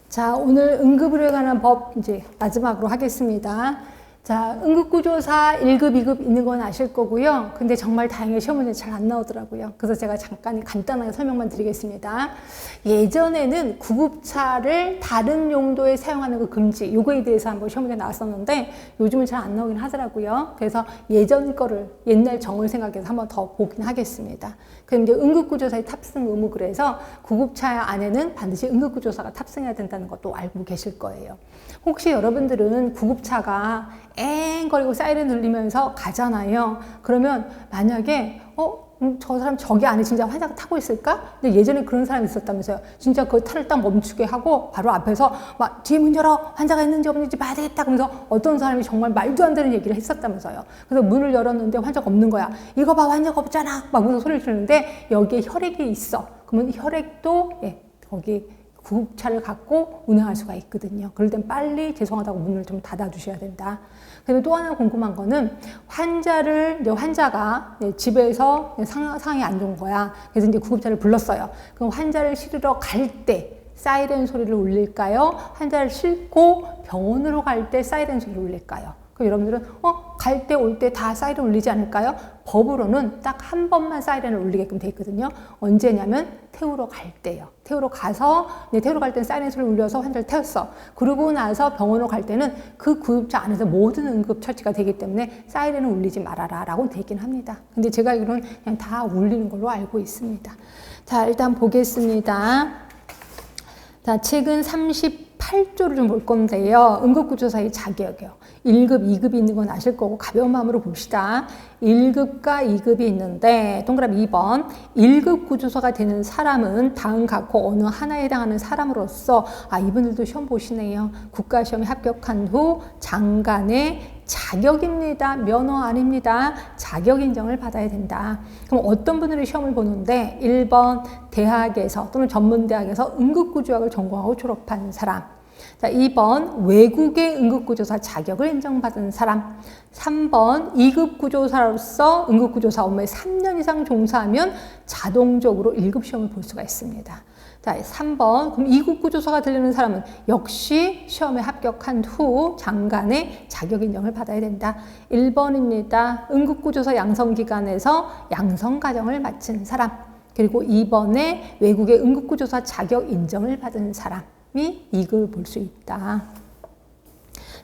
자, 오늘 응급의료에 관한 법 이제 마지막으로 하겠습니다. 자, 응급구조사 1급, 2급 있는 건 아실 거고요. 근데 정말 다행히 시험 문제 잘 안 나오더라고요. 그래서 제가 잠깐 간단하게 설명만 드리겠습니다. 예전에는 구급차를 다른 용도에 사용하는 거 금지, 요거에 대해서 한번 시험 문제 나왔었는데 요즘은 잘 안 나오긴 하더라고요. 그래서 예전 거를, 옛날 정을 생각해서 한번 더 보긴 하겠습니다. 그럼 이제 응급구조사의 탑승 의무, 그래서 구급차 안에는 반드시 응급구조사가 탑승해야 된다는 것도 알고 계실 거예요. 혹시 여러분들은 구급차가 앵거리고 사이렌 울리면서 가잖아요. 그러면 만약에 저 사람 저기 안에 진짜 환자가 타고 있을까? 근데 예전에 그런 사람이 있었다면서요. 진짜 그 차를 딱 멈추게 하고 바로 앞에서 막 뒤에 문 열어, 환자가 있는지 없는지 봐야 되겠다 그러면서 어떤 사람이 정말 말도 안 되는 얘기를 했었다면서요. 그래서 문을 열었는데 환자가 없는 거야. 이거 봐, 환자가 없잖아 막 무슨 소리를 지르는데 여기에 혈액이 있어. 그러면 혈액도 거기 구급차를 갖고 운행할 수가 있거든요. 그럴 땐 빨리 죄송하다고 문을 좀 닫아주셔야 된다. 그리고 또 하나 궁금한 거는 환자가 집에서 상황이 안 좋은 거야. 그래서 이제 구급차를 불렀어요. 그럼 환자를 실으러 갈 때 사이렌 소리를 울릴까요? 환자를 싣고 병원으로 갈 때 사이렌 소리를 울릴까요? 그럼 여러분들은 갈 때 올 때 다 사이렌 울리지 않을까요? 법으로는 딱 한 번만 사이렌을 울리게끔 돼 있거든요. 언제냐면 태우러 갈 때요. 태우러 가서 태우러 갈 때는 사이렌 소리를 울려서 환자를 태웠어. 그러고 나서 병원으로 갈 때는 그 구급차 안에서 모든 응급 처치가 되기 때문에 사이렌을 울리지 말아라 라고 되긴 합니다. 근데 제가 이거는 그냥 다 울리는 걸로 알고 있습니다. 자, 일단 보겠습니다. 자, 최근 38조를 좀 볼 건데요. 응급구조사의 자격이요. 1급, 2급이 있는 건 아실 거고 가벼운 마음으로 봅시다. 1급과 2급이 있는데 동그라미 2번 1급 구조사가 되는 사람은 다음 각호 어느 하나에 해당하는 사람으로서 이분들도 시험 보시네요. 국가시험에 합격한 후 장관의 자격입니다. 면허 아닙니다. 자격 인정을 받아야 된다. 그럼 어떤 분들이 시험을 보는데 1번 대학에서 또는 전문대학에서 응급구조학을 전공하고 졸업한 사람, 자, 2번 외국의 응급구조사 자격을 인정받은 사람, 3번 2급 구조사로서 응급구조사 업무에 3년 이상 종사하면 자동적으로 1급 시험을 볼 수가 있습니다. 자, 3번 그럼 2급 구조사가 되려는 사람은 역시 시험에 합격한 후 장관의 자격 인정을 받아야 된다. 1번입니다. 응급구조사 양성기관에서 양성과정을 마친 사람, 그리고 2번에 외국의 응급구조사 자격 인정을 받은 사람 이 2급을 볼 수 있다.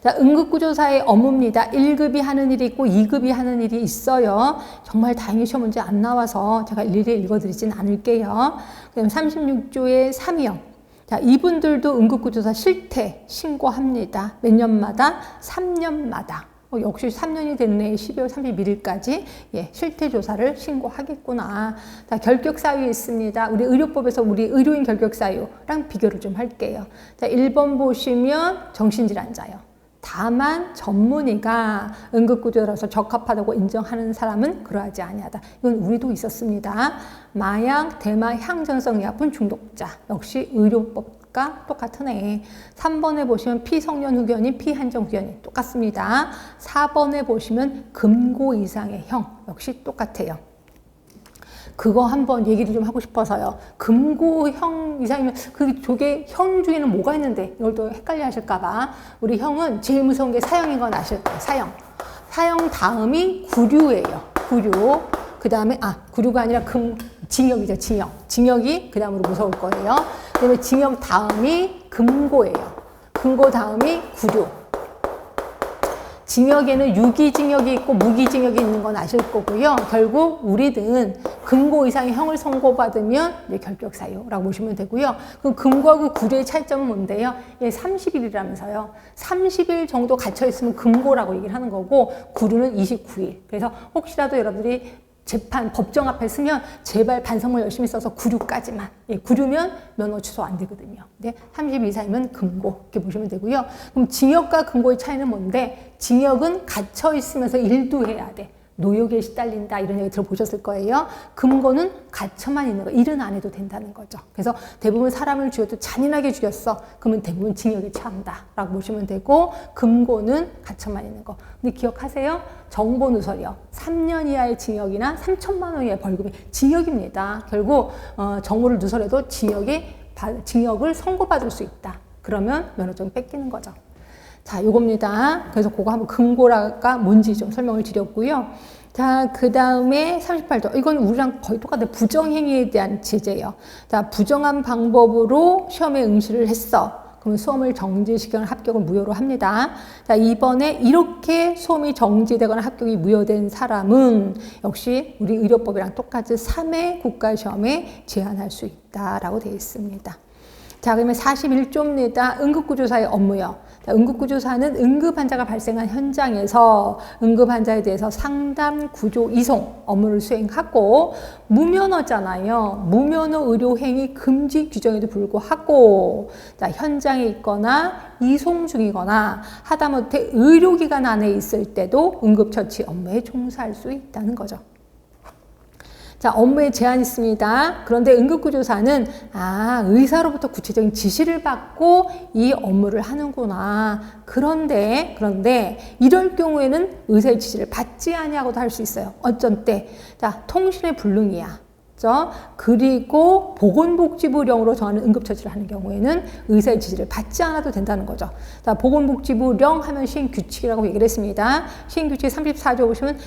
자, 응급구조사의 업무입니다. 1급이 하는 일이 있고 2급이 하는 일이 있어요. 정말 다행히 시험 문제 안 나와서 제가 일일이 읽어드리진 않을게요. 그다음 36조의 3형. 자, 이분들도 응급구조사 실태 신고합니다. 몇 년마다? 3년마다. 역시 3년이 됐네. 12월 31일까지 실태조사를 신고하겠구나. 자, 결격사유 있습니다. 우리 의료법에서 우리 의료인 결격사유랑 비교를 좀 할게요. 자, 1번 보시면 정신질환자요. 다만 전문의가 응급구조라서 적합하다고 인정하는 사람은 그러하지 아니하다. 이건 우리도 있었습니다. 마약, 대마, 향정성 의약품 중독자. 역시 의료법과 똑같은 애. 3번에 보시면 피성년 후견인, 피한정 후견인 똑같습니다. 4번에 보시면 금고 이상의 형. 역시 똑같아요. 그거 한번 얘기를 좀 하고 싶어서요. 금고형 이상이면 저게 형 중에는 뭐가 있는데 이걸 또 헷갈려 하실까봐. 우리 형은 제일 무서운 게 사형인 건 아실 거예요. 사형. 사형 다음이 구류예요. 구류. 그 다음에 구류가 아니라 징역이죠. 징역. 징역이 그 다음으로 무서울 거예요. 그 다음에 징역 다음이 금고예요. 금고 다음이 구류. 징역에는 유기징역이 있고 무기징역이 있는 건 아실 거고요. 결국 우리는 금고 이상의 형을 선고받으면 이제 결격사유라고 보시면 되고요. 그럼 금고하고 구류의 차이점은 뭔데요? 30일이라면서요. 30일 정도 갇혀있으면 금고라고 얘기를 하는 거고 구류는 29일. 그래서 혹시라도 여러분들이 법정 앞에 서면 제발 반성문 열심히 써서 구류까지만. 구류면 면허 취소 안 되거든요. 근데 30일 이상이면 금고 이렇게 보시면 되고요. 그럼 징역과 금고의 차이는 뭔데? 징역은 갇혀 있으면서 일도 해야 돼. 노역에 시달린다 이런 얘기 들어보셨을 거예요. 금고는 갇혀만 있는 거, 일은 안 해도 된다는 거죠. 그래서 대부분 사람을 죽여도 잔인하게 죽였어. 그러면 대부분 징역에 처한다 라고 보시면 되고, 금고는 갇혀만 있는 거. 근데 기억하세요? 정보 누설이요. 3년 이하의 징역이나 3천만 원 이하의 벌금이 징역입니다. 결국 정보를 누설해도 징역을 선고받을 수 있다. 그러면 면허증 뺏기는 거죠. 자, 요겁니다. 그래서 그거 한번 금고라가 뭔지 좀 설명을 드렸고요. 자, 그 다음에 38조. 이건 우리랑 거의 똑같아요. 부정행위에 대한 제재예요. 자, 부정한 방법으로 시험에 응시를 했어. 그러면 수험을 정지시키거나 합격을 무효로 합니다. 자, 이번에 이렇게 수험이 정지되거나 합격이 무효된 사람은 역시 우리 의료법이랑 똑같이 3회 국가시험에 제한할 수 있다라고 되어 있습니다. 자, 그러면 41조입니다. 응급구조사의 업무요. 자, 응급구조사는 응급환자가 발생한 현장에서 응급환자에 대해서 상담, 구조, 이송 업무를 수행하고 무면허잖아요. 무면허 의료행위 금지 규정에도 불구하고 자, 현장에 있거나 이송 중이거나 하다못해 의료기관 안에 있을 때도 응급처치 업무에 종사할 수 있다는 거죠. 자, 업무에 제한이 있습니다. 그런데 응급구조사는 의사로부터 구체적인 지시를 받고 이 업무를 하는구나. 그런데 이럴 경우에는 의사의 지시를 받지 아니하고도 할 수 있어요. 어쩐 때? 자, 통신의 불능이야. 그리고 보건복지부령으로 정하는 응급처치를 하는 경우에는 의사의 지시를 받지 않아도 된다는 거죠. 자, 보건복지부령 하면 시행규칙이라고 얘기를 했습니다. 시행규칙 34조 보시면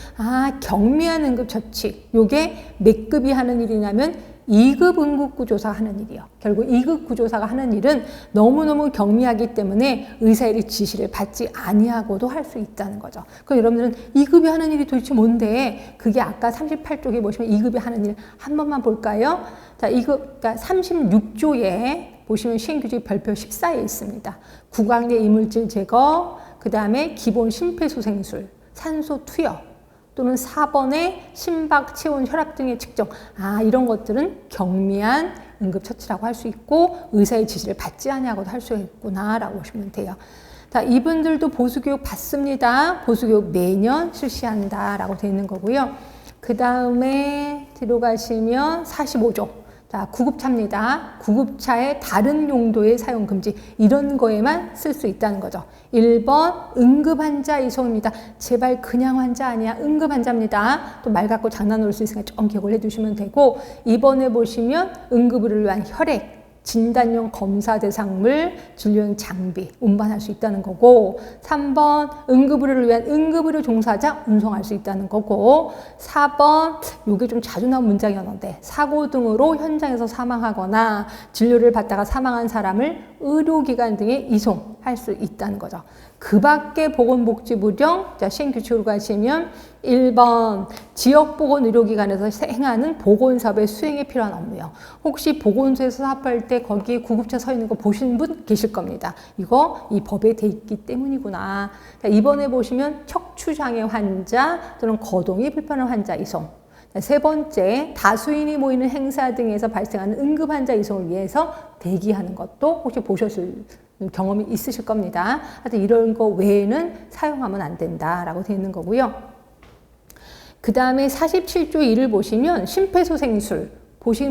경미한 응급처치 요게 몇 급이 하는 일이냐면 2급 응급구조사 하는 일이요. 결국 2급 구조사가 하는 일은 너무너무 경미하기 때문에 의사의 지시를 받지 아니하고도 할 수 있다는 거죠. 그럼 여러분들은 2급이 하는 일이 도대체 뭔데? 그게 아까 38쪽에 보시면 2급이 하는 일 한 번만 볼까요? 자, 2급, 그러니까 36조에 보시면 시행규칙 별표 14에 있습니다. 구강 내 이물질 제거, 그 다음에 기본 심폐소생술, 산소 투여, 또는 4번의 심박, 체온, 혈압 등의 측정. 이런 것들은 경미한 응급처치라고 할 수 있고 의사의 지시를 받지 아니하고도 할 수 있구나라고 보시면 돼요. 자, 이분들도 보수교육 받습니다. 보수교육 매년 실시한다라고 되어 있는 거고요. 그 다음에 뒤로 가시면 45조. 자, 구급차입니다. 구급차의 다른 용도의 사용 금지. 이런 거에만 쓸 수 있다는 거죠. 1번 응급환자 이송입니다. 제발 그냥 환자 아니야. 응급환자입니다. 또 말 갖고 장난 놓을 수 있으니까 좀 기억을 해두시면 되고 2번에 보시면 응급의료를 위한 혈액, 진단용 검사 대상물, 진료용 장비 운반할 수 있다는 거고 3번 응급의료를 위한 응급의료 종사자 운송할 수 있다는 거고 4번 이게 좀 자주 나온 문장이었는데 사고 등으로 현장에서 사망하거나 진료를 받다가 사망한 사람을 의료기관 등에 이송할 수 있다는 거죠. 그 밖에 보건복지부령, 자, 시행규칙으로 가시면 1번 지역보건의료기관에서 행하는 보건사업의 수행에 필요한 업무요. 혹시 보건소에서 사업할 때 거기에 구급차 서 있는 거 보신 분 계실 겁니다. 이거 이 법에 돼 있기 때문이구나. 자, 이번에 보시면 척추장애 환자 또는 거동이 불편한 환자 이송. 세 번째, 다수인이 모이는 행사 등에서 발생하는 응급환자 이송을 위해서 대기하는 것도 혹시 보셨을 경험이 있으실 겁니다. 하여튼 이런 거 외에는 사용하면 안 된다라고 되어 있는 거고요. 그 다음에 47조 1을 보시면 심폐소생술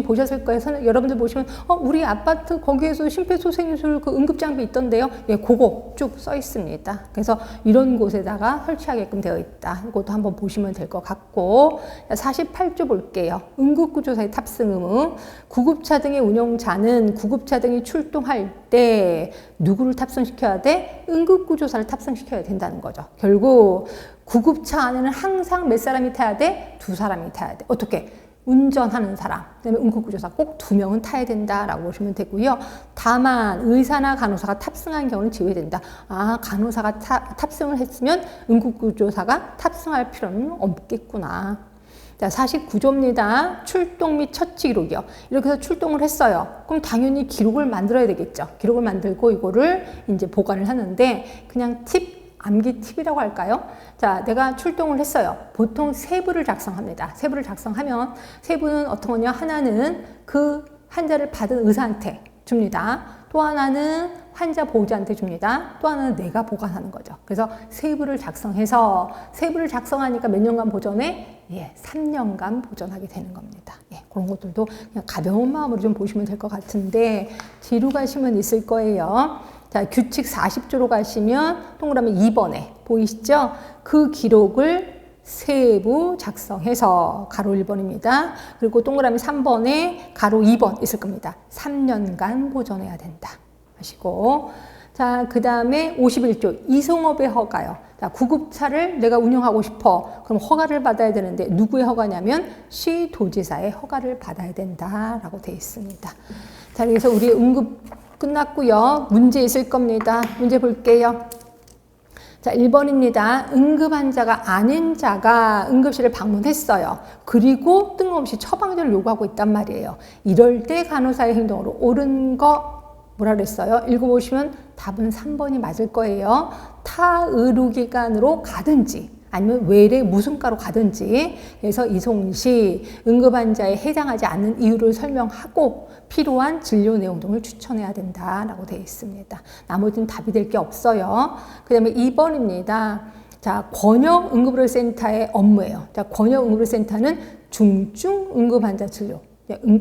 보셨을 거예요. 여러분들 보시면 우리 아파트 거기에서 심폐소생술 그 응급장비 있던데요. 예, 그거 쭉 써 있습니다. 그래서 이런 곳에다가 설치하게끔 되어 있다. 이것도 한번 보시면 될 것 같고 48조 볼게요. 응급구조사의 탑승 의무. 구급차 등의 운영자는 구급차 등이 출동할 때 누구를 탑승시켜야 돼? 응급구조사를 탑승시켜야 된다는 거죠. 결국 구급차 안에는 항상 몇 사람이 타야 돼? 2사람이 타야 돼. 어떻게? 운전하는 사람, 그다음에 응급구조사 꼭 2명은 타야 된다라고 보시면 되고요. 다만 의사나 간호사가 탑승한 경우는 제외된다. 간호사가 탑승을 했으면 응급구조사가 탑승할 필요는 없겠구나. 자, 49조입니다. 출동 및 처치 기록이요. 이렇게 해서 출동을 했어요. 그럼 당연히 기록을 만들어야 되겠죠. 기록을 만들고 이거를 이제 보관을 하는데 그냥 암기 팁이라고 할까요? 자, 내가 출동을 했어요. 보통 세부를 작성합니다. 세부를 작성하면 세부는 어떤 거냐? 하나는 그 환자를 받은 의사한테 줍니다. 또 하나는 환자 보호자한테 줍니다. 또 하나는 내가 보관하는 거죠. 그래서 세부를 작성해서 세부를 작성하니까 몇 년간 보존해? 3년간 보존하게 되는 겁니다. 그런 것들도 그냥 가벼운 마음으로 좀 보시면 될 것 같은데 뒤로 가시면 있을 거예요. 자, 규칙 40조로 가시면 동그라미 2번에 보이시죠? 그 기록을 세부 작성해서 가로 1번입니다. 그리고 동그라미 3번에 가로 2번 있을 겁니다. 3년간 보존해야 된다. 하시고. 자, 그 다음에 51조 이송업의 허가요. 자, 구급차를 내가 운영하고 싶어. 그럼 허가를 받아야 되는데 누구의 허가냐면 시도지사의 허가를 받아야 된다라고 되어 있습니다. 자, 그래서 우리 응급 끝났고요. 문제 있을 겁니다. 문제 볼게요. 자, 1번입니다. 응급 환자가 아닌 자가 응급실을 방문했어요. 그리고 뜬금없이 처방전을 요구하고 있단 말이에요. 이럴 때 간호사의 행동으로 옳은 거 뭐라 그랬어요? 읽어보시면 답은 3번이 맞을 거예요. 타 의료기관으로 가든지 아니면 외래 무슨과로 가든지. 그래서 이송시 응급환자에 해당하지 않는 이유를 설명하고 필요한 진료 내용 등을 추천해야 된다라고 되어 있습니다. 나머지는 답이 될 게 없어요. 그 다음에 2번입니다. 자, 권역응급의료센터의 업무예요. 자, 권역응급의료센터는 중증 응급환자 진료.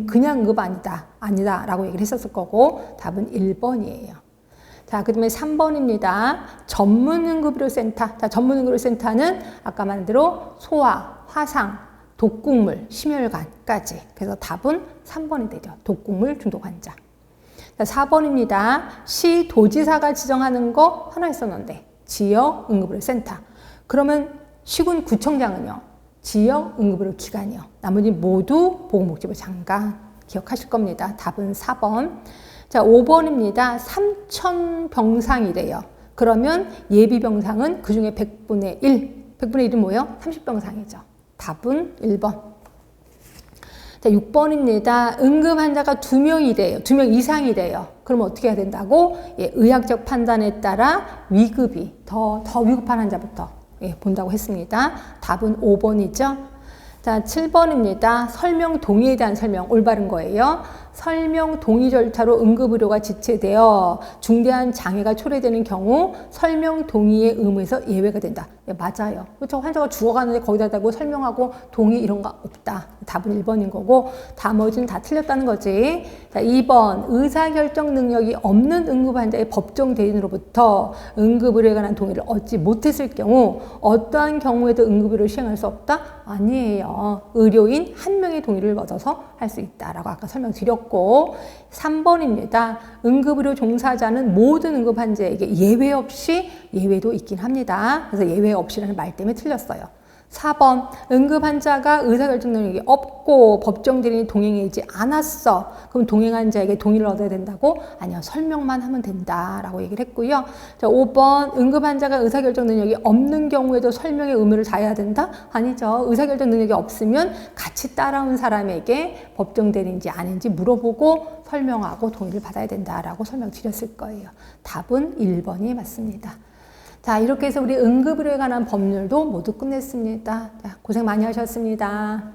그냥 응급 아니다 라고 얘기를 했었을 거고 답은 1번이에요. 자, 그 다음에 3번입니다. 전문응급의료센터. 자, 전문응급의료센터는 아까 말한 대로 소아, 화상, 독국물, 심혈관까지. 그래서 답은 3번이 되죠. 독국물 중독 환자. 자, 4번입니다. 시도지사가 지정하는 거 하나 있었는데 지역응급의료센터. 그러면 시군구청장은요? 지역응급의료기관이요. 나머지 모두 보건복지부 장관 기억하실 겁니다. 답은 4번. 자, 5번입니다. 3,000병상이래요. 그러면 예비병상은 그중에 100분의 1. 100분의 1은 뭐예요? 30병상이죠. 답은 1번. 자, 6번입니다. 응급환자가 2명이래요. 2명 이상이래요. 그러면 어떻게 해야 된다고? 예, 의학적 판단에 따라 위급이 더 위급한 환자부터 본다고 했습니다. 답은 5번이죠. 자, 7번입니다. 설명 동의에 대한 설명 올바른 거예요. 설명 동의 절차로 응급의료가 지체되어 중대한 장애가 초래되는 경우 설명 동의의 의무에서 예외가 된다. 예, 맞아요. 그렇죠. 환자가 죽어가는데 거기다 대고 설명하고 동의 이런 거 없다. 답은 1번인 거고 나머지는 다 틀렸다는 거지. 자, 2번 의사결정 능력이 없는 응급환자의 법정 대리인으로부터 응급의료에 관한 동의를 얻지 못했을 경우 어떠한 경우에도 응급의료를 시행할 수 없다? 아니에요. 의료인 한 명의 동의를 얻어서 할 수 있다라고 아까 설명드렸고 3번입니다. 응급의료 종사자는 모든 응급환자에게 예외 없이 예외도 있긴 합니다. 그래서 예외 없이라는 말 때문에 틀렸어요. 4번 응급환자가 의사결정 능력이 없고 법정 대리인이 동행하지 않았어. 그럼 동행한 자에게 동의를 얻어야 된다고? 아니요. 설명만 하면 된다라고 얘기를 했고요. 자, 5번 응급환자가 의사결정 능력이 없는 경우에도 설명의 의무를 다해야 된다? 아니죠. 의사결정 능력이 없으면 같이 따라온 사람에게 법정 대리인지 아닌지 물어보고 설명하고 동의를 받아야 된다라고 설명드렸을 거예요. 답은 1번이 맞습니다. 자, 이렇게 해서 우리 응급의료에 관한 법률도 모두 끝냈습니다. 자, 고생 많이 하셨습니다.